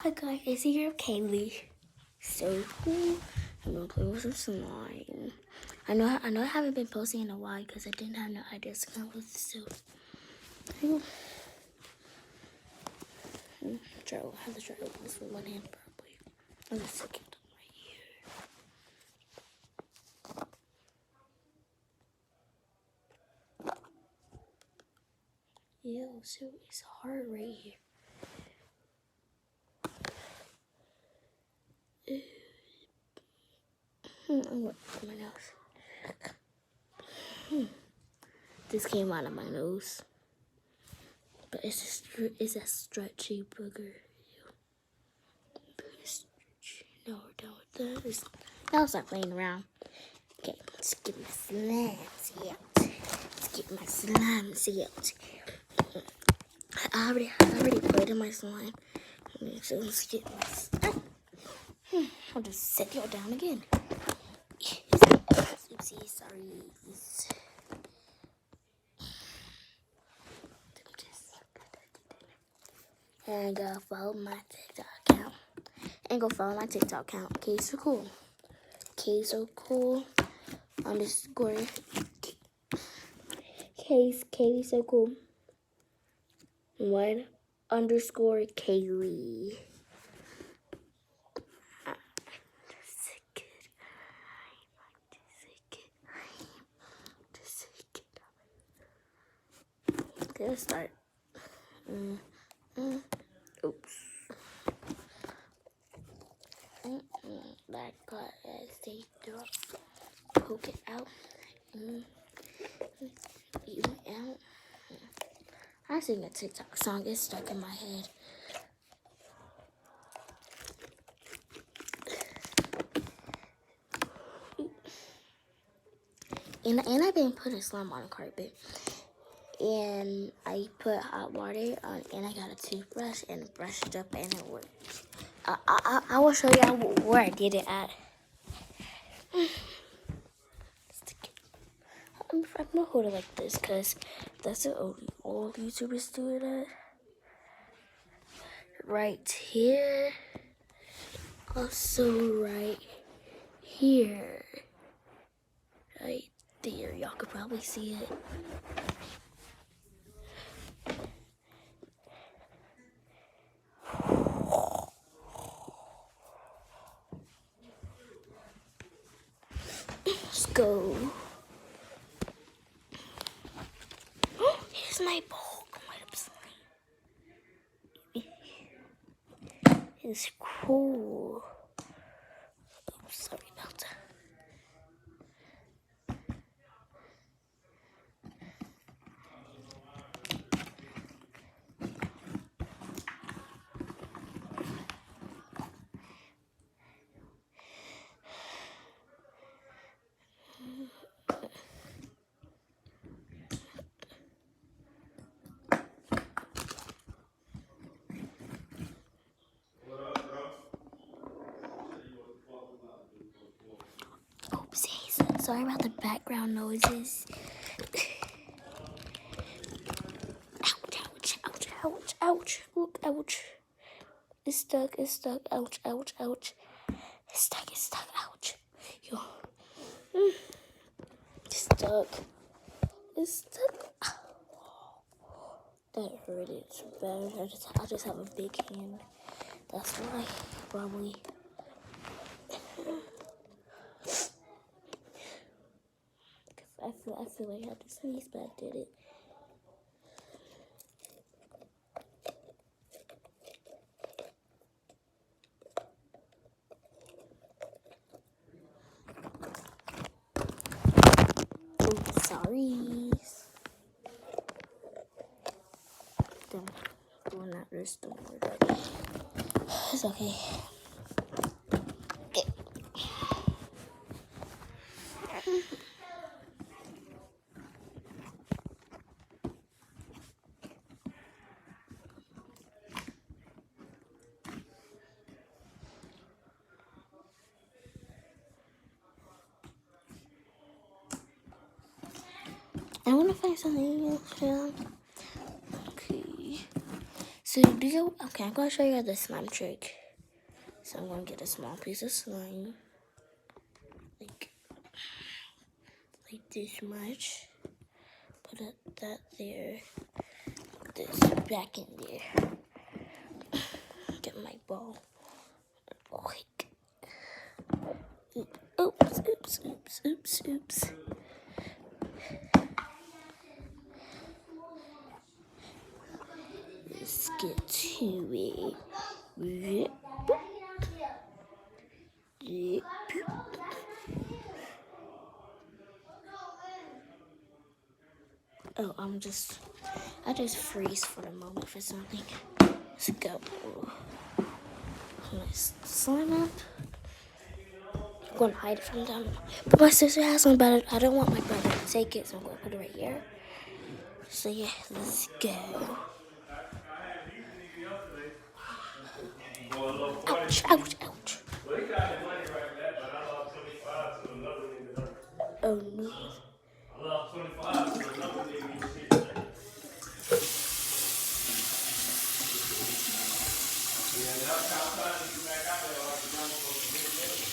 Hi guys, it's your K.A.Y. So cool. I'm gonna play with some slime. I know I haven't been posting in a while because I didn't have no ideas to come up with. So I have to try to open this with one hand probably. I'm just sticking it right here. Yo, so it's hard right here. I'm gonna put my nose. This came out of my nose. But it's a stretchy booger. No, we're done with this. Now stop playing around. Okay, let's get my slimes out. Let's get my slimes out. I already played in my slime. So let's get my slime. I'll just set you down again. Oopsie, sorry. And go follow my TikTok account. K.A.Y so cool. K so cool. Underscore. K so cool. 1 underscore K.A.Y. Okay, let's start. Oops. That got as they drop. Poke it out. Even out. I sing a TikTok song. It's stuck in my head. And I didn't put a slime on the carpet. And I put hot water on, and I got a toothbrush and brushed it up, and it worked. I will show you where I did it at. I'm gonna hold it like this, cause that's what all YouTubers do it at. Right here. Also right here. Right there. Y'all could probably see it. Let's go. Here's my bowl. It's cool. Oh, sorry about that. Oopsies. Sorry about the background noises. Ouch. Look, ouch. It's stuck. Ouch. It's stuck. Ouch. Yo. It's stuck. That hurt it so bad. I just have a big hand. That's why, probably. I feel like I had to sneeze, but I did it. Oops, sorry. Don't not this. Don't worry about it. It's okay. I want to find something else. Okay. So okay, I'm gonna show you the slime trick. So I'm gonna get a small piece of slime, like this much. Put that there. Put this back in there. Get my ball. Quick. Oops. Let's get to it. Yep. Oh, I just freeze for the moment for something. Let's go. Let's slime up. I'm gonna hide it from them. But my sister has one, but I don't want my brother to take it, so I'm gonna put it right here. So yeah, let's go. Ouch. Well, he got the money right back, but I lost 25 to another nigga. Oh no. I lost 25 to another nigga. He shit. Yeah, that's how I'm trying to get back out there. Like, you know, for the big game.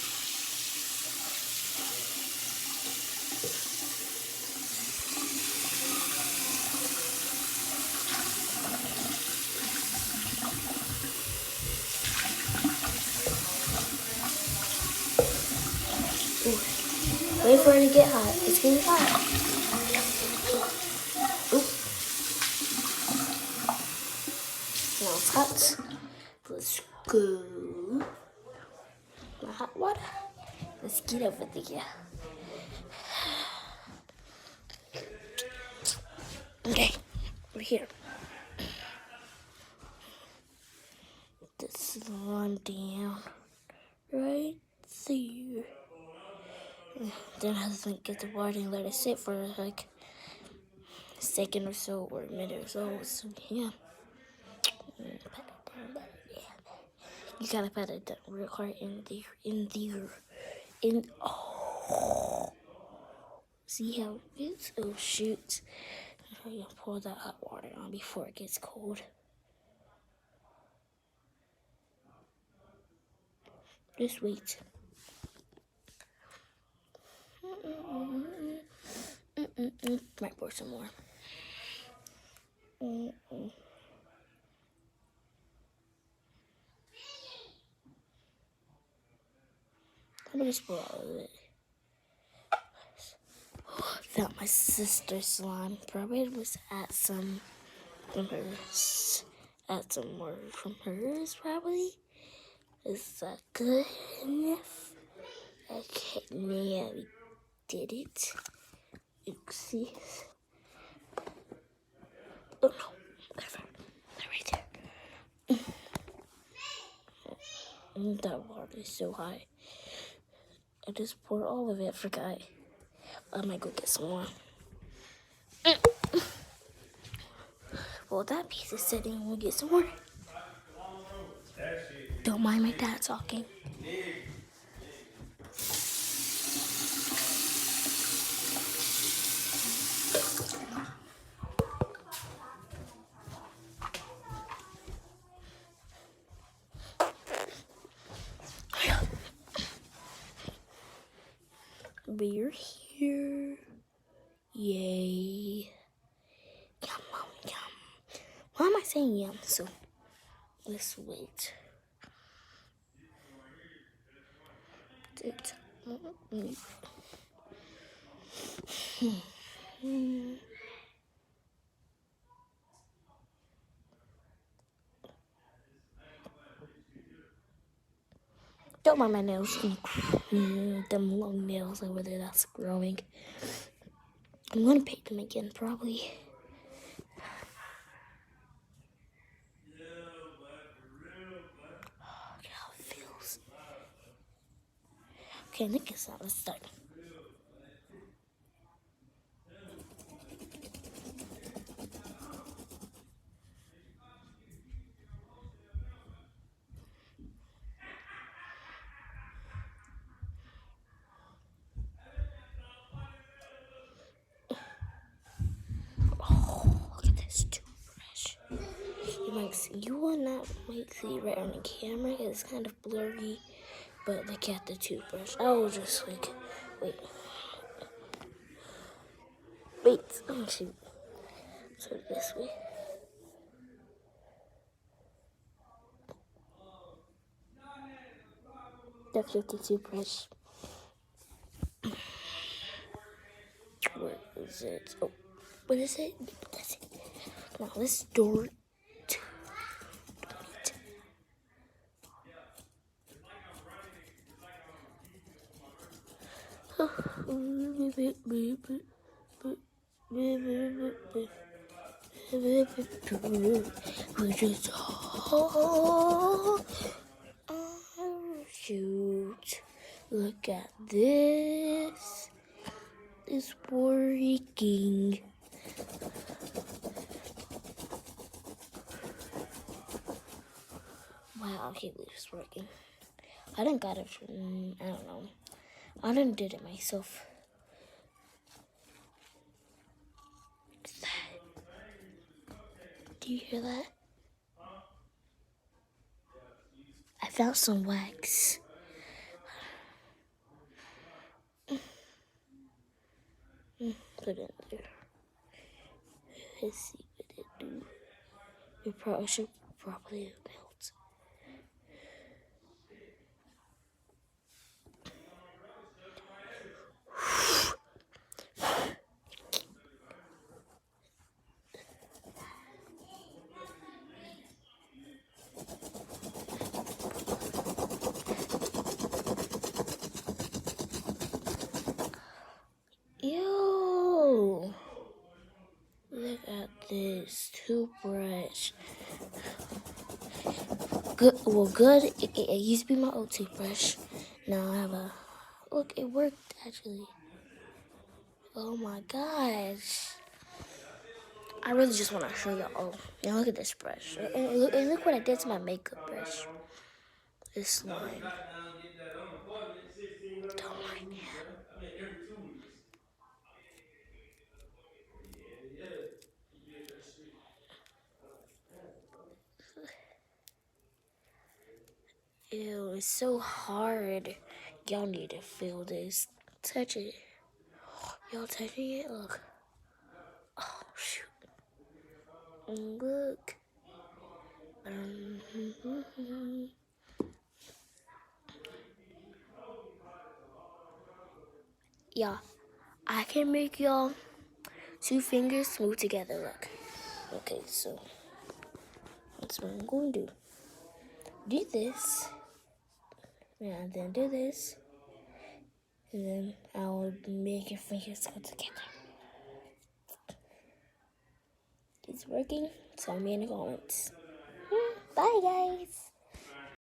Wait for it to get hot. It's getting hot. Oop. Now it's hot. Let's go. My hot water. Let's get over there. Okay, we're here. Put the slime down right there. Then I just get the water and let it sit for like a second or so, or a minute or so. So yeah. You gotta put it down real hard in there. Oh. See how it is? Oh shoot. I'm gonna pour that hot water on before it gets cold. Just wait. Might pour some more. I'm gonna just pour all of it. Found my sister's slime. Probably was at some from hers. Add some more from hers, probably. Is that good enough? Okay, now we did it. Oopsies. Oh no, they're right there. That water is so high. I just poured all of it. Forgot. I might go get some more. Well, that piece is sitting. We'll get some more. Don't mind my dad talking. We're here. Yay. Yum. Why am I saying yum? So, let's wait. Don't mind my nails. Them long nails over there that's growing. I'm gonna paint them again, probably. Look how it feels. Okay, I think it's not. Let's start. Oh, look at this toothbrush. you will not might see right on the camera. It's kind of blurry, but look at the toothbrush. I will just like wait. Oh shoot. So this way. That's with the toothbrush. Where is it? Oh, what is it? That's it. Now let's store it. We just oh shoot! Look at this. It's working. Wow, I can't believe it's working. I done got it from, I don't know. I done did it myself. What's that? Do you hear that? I found some wax. Put it in there. Let's see what it do. It probably should probably melt. Yo! Look at this toothbrush. Good. Well, good. It used to be my old toothbrush. Now I have a. Look, it worked actually. Oh my gosh! I really just want to show y'all. Oh, now look at this brush. And look what I did to my makeup brush. This slime. Don't mind that. Ew, it's so hard. Y'all need to feel this. Touch it. Y'all touching it? Look. Oh, shoot. Look. Yeah, I can make y'all two fingers move together. Look. Okay, so that's what I'm going to do. Do this. And then do this. And then I'll make your fingers go together. It's working. Tell me in the comments. Bye, guys.